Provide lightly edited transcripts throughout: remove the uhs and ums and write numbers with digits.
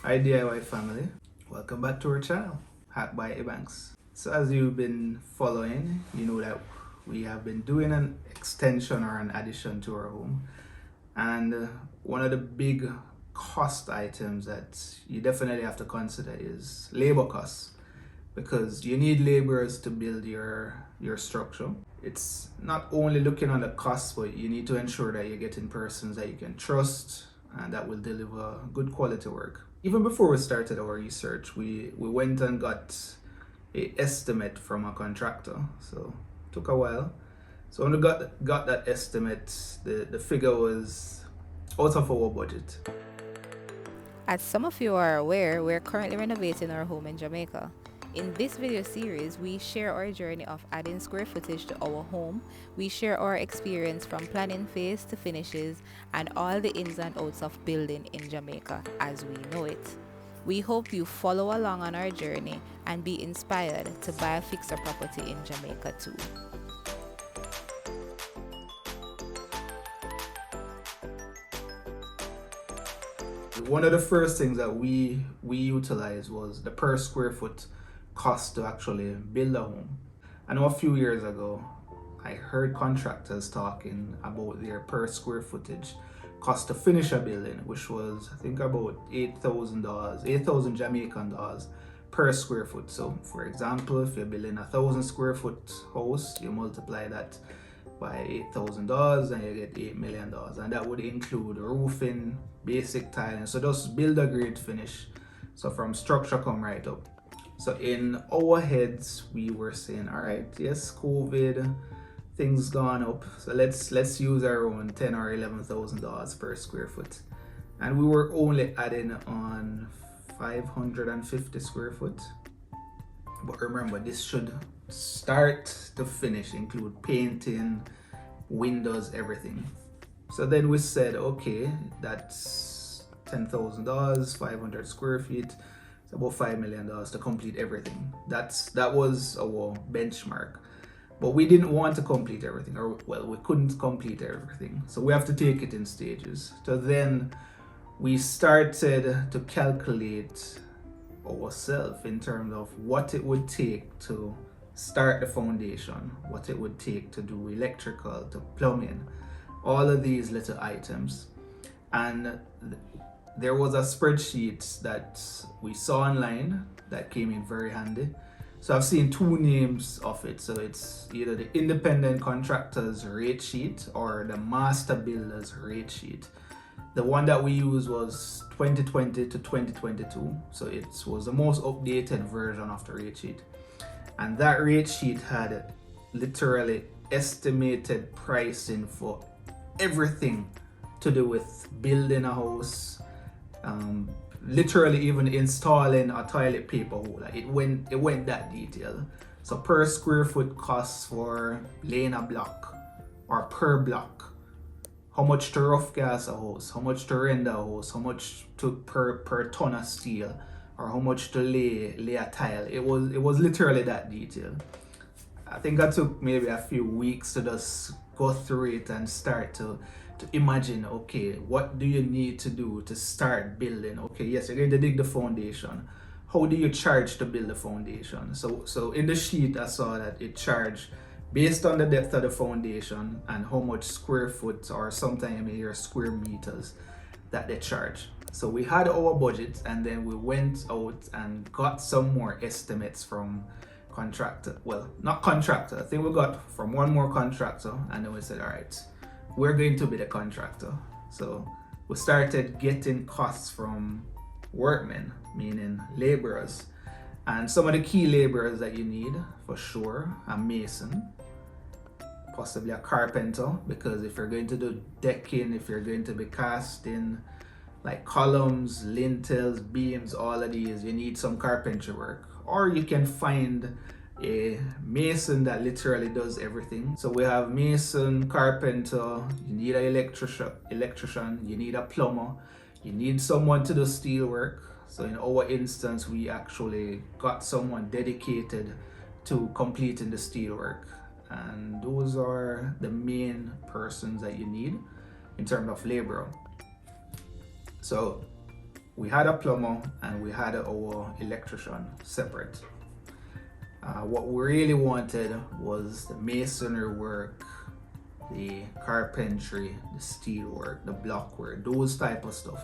Hi DIY family, welcome back to our channel, Hack by Ebanks. So as you've been following, you know that we have been doing an extension or an addition to our home. And one of the big cost items that you definitely have to consider is labor costs, because you need laborers to build your structure. It's not only looking on the cost, but you need to ensure that you're getting persons that you can trust and that will deliver good quality work. Even before we started our research, we went and got a estimate from a contractor. So it took a while. So when we got that estimate, the figure was out of our budget. As some of you are aware, we're currently renovating our home in Jamaica. In this video series, we share our journey of adding square footage to our home. We share our experience from planning phase to finishes and all the ins and outs of building in Jamaica as we know it. We hope you follow along on our journey and be inspired to buy a fixer property in Jamaica too. One of the first things that we utilized was the per square foot cost to actually build a home. I know a few years ago, I heard contractors talking about their per square footage cost to finish a building, which was I think about $8,000, 8,000 Jamaican dollars per square foot. So for example, if you're building 1,000 square foot house, you multiply that by $8,000 and you get $8 million, and that would include roofing, basic tiling, so just build a grade finish, so from structure come right up. So in our heads we were saying, all right, yes, COVID, things gone up, so let's use our own $10,000 or $11,000 per square foot, and we were only adding on 550 square foot. But remember, this should start to finish include painting, windows, everything. So then we said, okay, that's $10,000, 500 square feet. It's about $5 million to complete everything. That was our benchmark. But we didn't want to complete everything, or well, we couldn't complete everything. So we have to take it in stages. So then we started to calculate ourselves in terms of what it would take to start the foundation, what it would take to do electrical, to plumbing, all of these little items. And there was a spreadsheet that we saw online that came in very handy. So I've seen two names of it. So it's either the independent contractors rate sheet or the master builders rate sheet. The one that we used was 2020 to 2022, so it was the most updated version of the rate sheet. And that rate sheet had literally estimated pricing for everything to do with building a house, literally even installing a toilet paper holder. It went that detailed. So per square foot costs for laying a block, or per block, how much to rough gas a house, how much to render a house, how much to per ton of steel, or how much to lay a tile. It was literally that detailed. I think that took maybe a few weeks to just go through it and start to imagine, okay, what do you need to do to start building? Okay, yes, you're going to dig the foundation. How do you charge to build the foundation? So in the sheet I saw that it charged based on the depth of the foundation and how much square foot, or sometimes you hear square meters, that they charge. So we had our budget, and then we went out and got some more estimates from contractor. Well, not contractor. I think we got from one more contractor, and then we said, all right, we're going to be the contractor. So we started getting costs from workmen, meaning laborers. And some of the key laborers that you need for sure: a mason, possibly a carpenter, because if you're going to do decking, if you're going to be casting like columns, lintels, beams, all of these, you need some carpentry work. Or you can find a mason that literally does everything. So we have mason, carpenter, you need an electrician, you need a plumber, you need someone to do steel work. So in our instance, we actually got someone dedicated to completing the steel work. And those are the main persons that you need in terms of labor. So we had a plumber and we had our electrician separate. What we really wanted was the masonry work, the carpentry, the steel work, the block work, those type of stuff.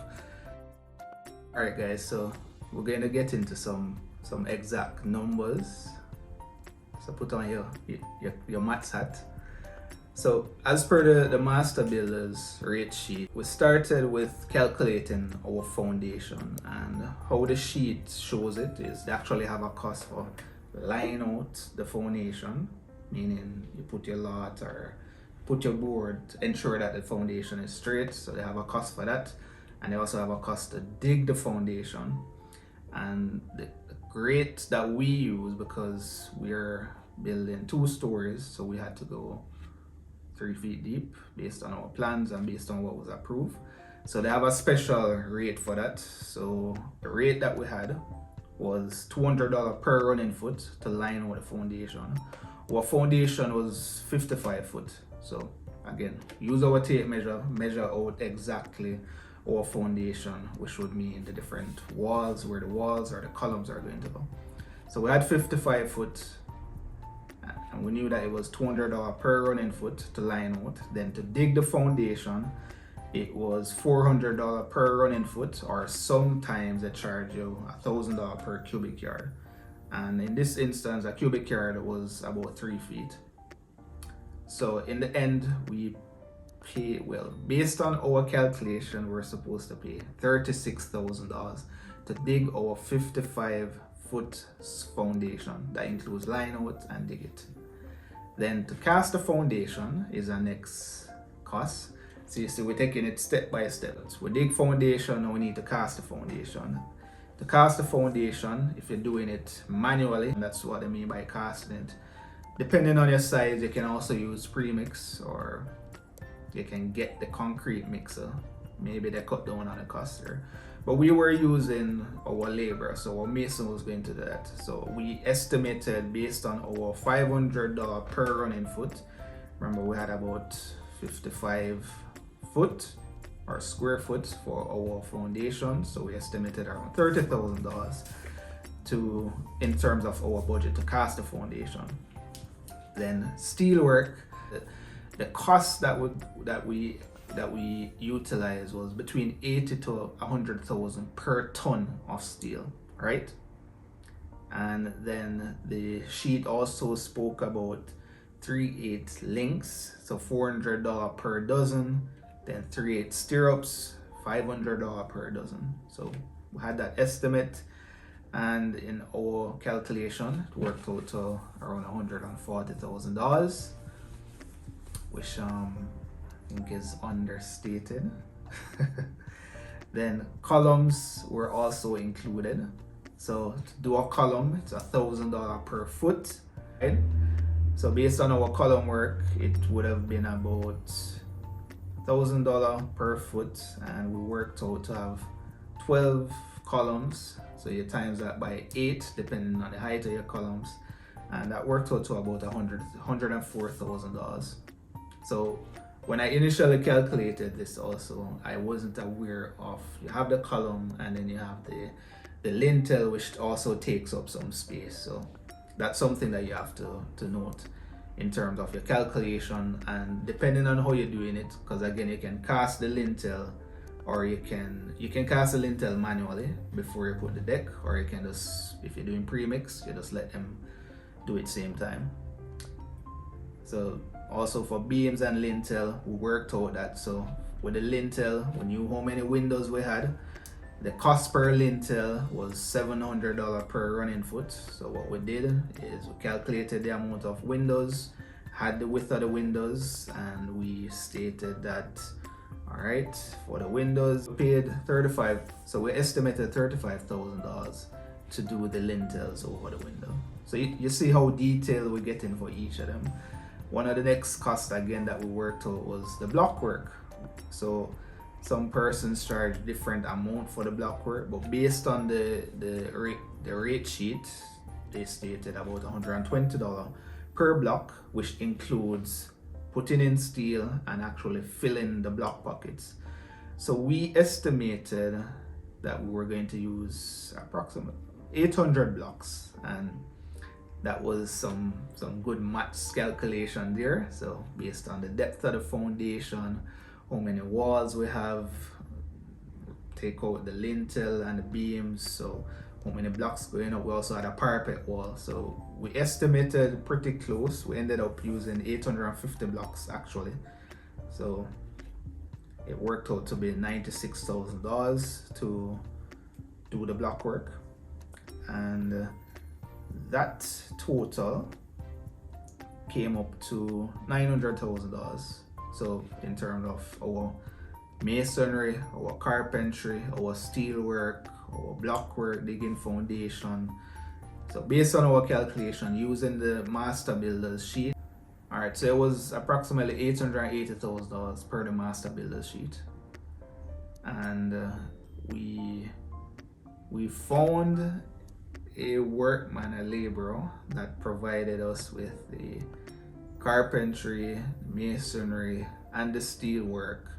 Alright guys, so we're going to get into some exact numbers. So put on your maths hat. So as per the master builder's rate sheet, we started with calculating our foundation, and how the sheet shows it is they actually have a cost for line out the foundation, meaning you put your lot or put your board, ensure that the foundation is straight, so they have a cost for that. And they also have a cost to dig the foundation. And the grate that we use, because we're building 2 stories, so we had to go 3 feet deep based on our plans and based on what was approved. So they have a special rate for that. So the rate that we had was $200 per running foot to line with the foundation. Our foundation was 55 foot. So again, use our tape measure out exactly our foundation, which would mean the different walls, where the walls or the columns are going to go. So we had 55 foot, and we knew that it was $200 per running foot to line out. Then to dig the foundation, it was $400 per running foot, or sometimes they charge you $1,000 per cubic yard. And in this instance, a cubic yard was about 3 feet. So in the end, we pay, well, based on our calculation, we're supposed to pay $36,000 to dig our 55 foot foundation. That includes line out and dig it. Then to cast the foundation is our next cost. So you see, we're taking it step by step. So we dig foundation, and we need to cast the foundation. To cast the foundation, if you're doing it manually, that's what I mean by casting it. Depending on your size, you can also use premix, or you can get the concrete mixer. Maybe they cut down on the cost there. But we were using our labor, so our mason was going to do that. So we estimated based on our $500 per running foot. Remember, we had about 55 foot or square foot for our foundation. So we estimated around $30,000 in terms of our budget to cast the foundation. Then steel work, the cost that we utilized was between 80 to 100,000 per ton of steel, right? And then the sheet also spoke about 3/8 links, so $400 per dozen. Then 3/8 stirrups, $500 per dozen. So we had that estimate, and in our calculation, it worked out to around $140,000, which I think is understated. Then columns were also included. So to do a column, it's $1,000 per foot, right? So based on our column work, it would have been about $1,000 per foot, and we worked out to have 12 columns. So you times that by 8, depending on the height of your columns, and that worked out to about $104,000. So when I initially calculated this, also I wasn't aware of, you have the column and then you have the lintel, which also takes up some space. So that's something that you have to note in terms of your calculation, and depending on how you're doing it, because again, you can cast the lintel, or you can cast the lintel manually before you put the deck, or you can just, if you're doing premix, you just let them do it same time. So also for beams and lintel, we worked out that. So with the lintel, we knew how many windows we had. The cost per lintel was $700 per running foot. So what we did is we calculated the amount of windows, had the width of the windows, and we stated that, all right, for the windows, we paid so we estimated $35,000 to do the lintels over the window. So you see how detailed we get in for each of them. One of the next costs again that we worked out was the block work. So some persons charge different amount for the block work, but based on the rate sheet, they stated about $120 per block, which includes putting in steel and actually filling the block pockets. So we estimated that we were going to use approximately 800 blocks, and that was some good maths calculation there. So based on the depth of the foundation, how many walls we have, take out the lintel and the beams, so how many blocks going up. We also had a parapet wall, so we estimated pretty close. We ended up using 850 blocks actually, so it worked out to be $96,000 to do the block work, and that total came up to $900,000. So in terms of our masonry, our carpentry, our steel work, our block work, digging foundation. So based on our calculation using the master builder's sheet, all right, so it was approximately $880,000 per the master builder's sheet, and we found a workman, a laborer, that provided us with the carpentry, masonry, and the steel work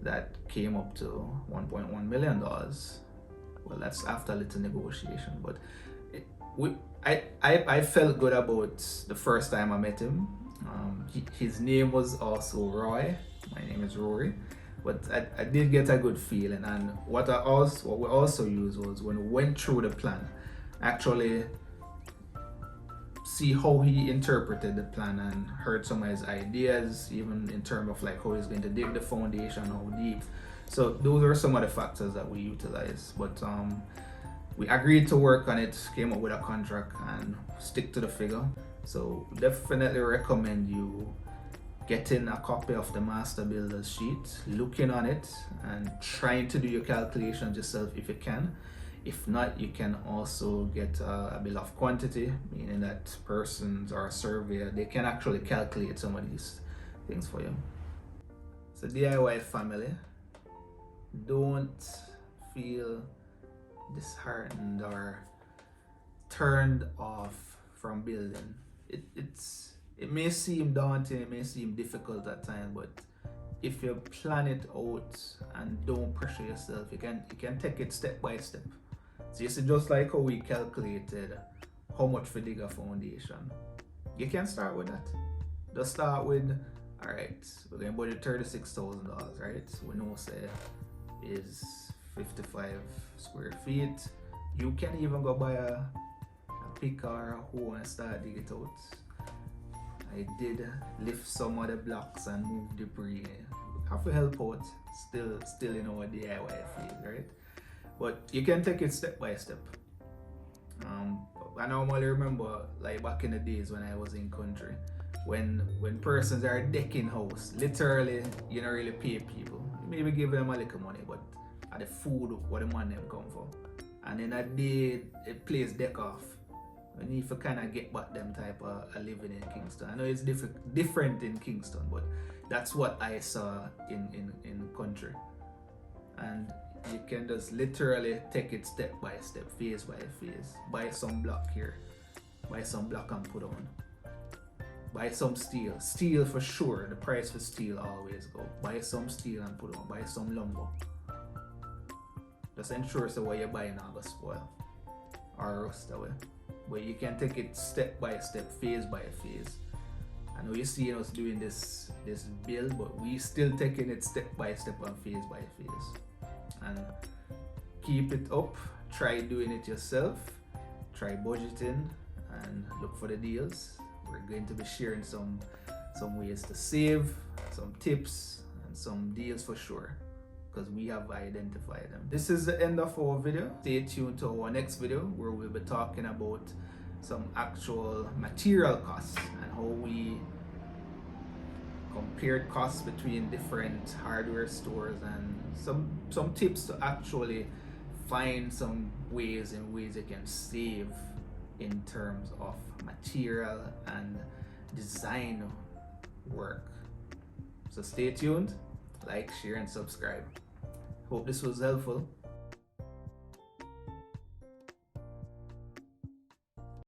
that came up to $1.1 million. Well, that's after a little negotiation, but I felt good about the first time I met him. His name was also Roy. My name is Rory, but I did get a good feeling. And what we also used was, when we went through the plan, actually see how he interpreted the plan and heard some of his ideas, even in terms of like how he's going to dig the foundation, how deep. So those are some of the factors that we utilize, but we agreed to work on it, came up with a contract and stick to the figure. So definitely recommend you getting a copy of the master builder's sheet, looking on it and trying to do your calculations yourself if you can. If not, you can also get a bill of quantity, meaning that persons or a surveyor, they can actually calculate some of these things for you. So DIY family, don't feel disheartened or turned off from building. It may seem daunting, it may seem difficult at times, but if you plan it out and don't pressure yourself, you can take it step by step. So you see, just like how we calculated how much to dig a foundation, you can start with that. Just start with, all right, we're going to budget $36,000, right? We know say is 55 square feet. You can even go buy a pick or a hoe and start dig it out. I did lift some of the blocks and move debris. Have to help out, still in our DIY phase, right? But you can take it step by step. I normally remember, like back in the days when I was in country, when persons are decking house, literally you don't really pay people. You maybe give them a little money, but at the food what the money them come for. And in a day a place deck off. We need to kind of get back them type of living in Kingston. I know it's different in Kingston, but that's what I saw in country. And you can just literally take it step by step, phase by phase. Buy some block here, buy some block and put on. Buy some steel. Steel for sure, the price for steel always go. Buy some steel and put on. Buy some lumber. Just ensure so what you're buying not go spoil or rust away. But you can take it step by step, phase by phase. I know you see us doing this build, but we still taking it step by step and phase by phase. And keep it up. Try doing it yourself. Try budgeting and look for the deals. We're going to be sharing some ways to save, some tips and some deals for sure, because we have identified them. This is the end of our video. Stay tuned to our next video where we'll be talking about some actual material costs and how we compared costs between different hardware stores, and some tips to actually find some ways you can save in terms of material and design work. So stay tuned, like, share and subscribe. Hope this was helpful.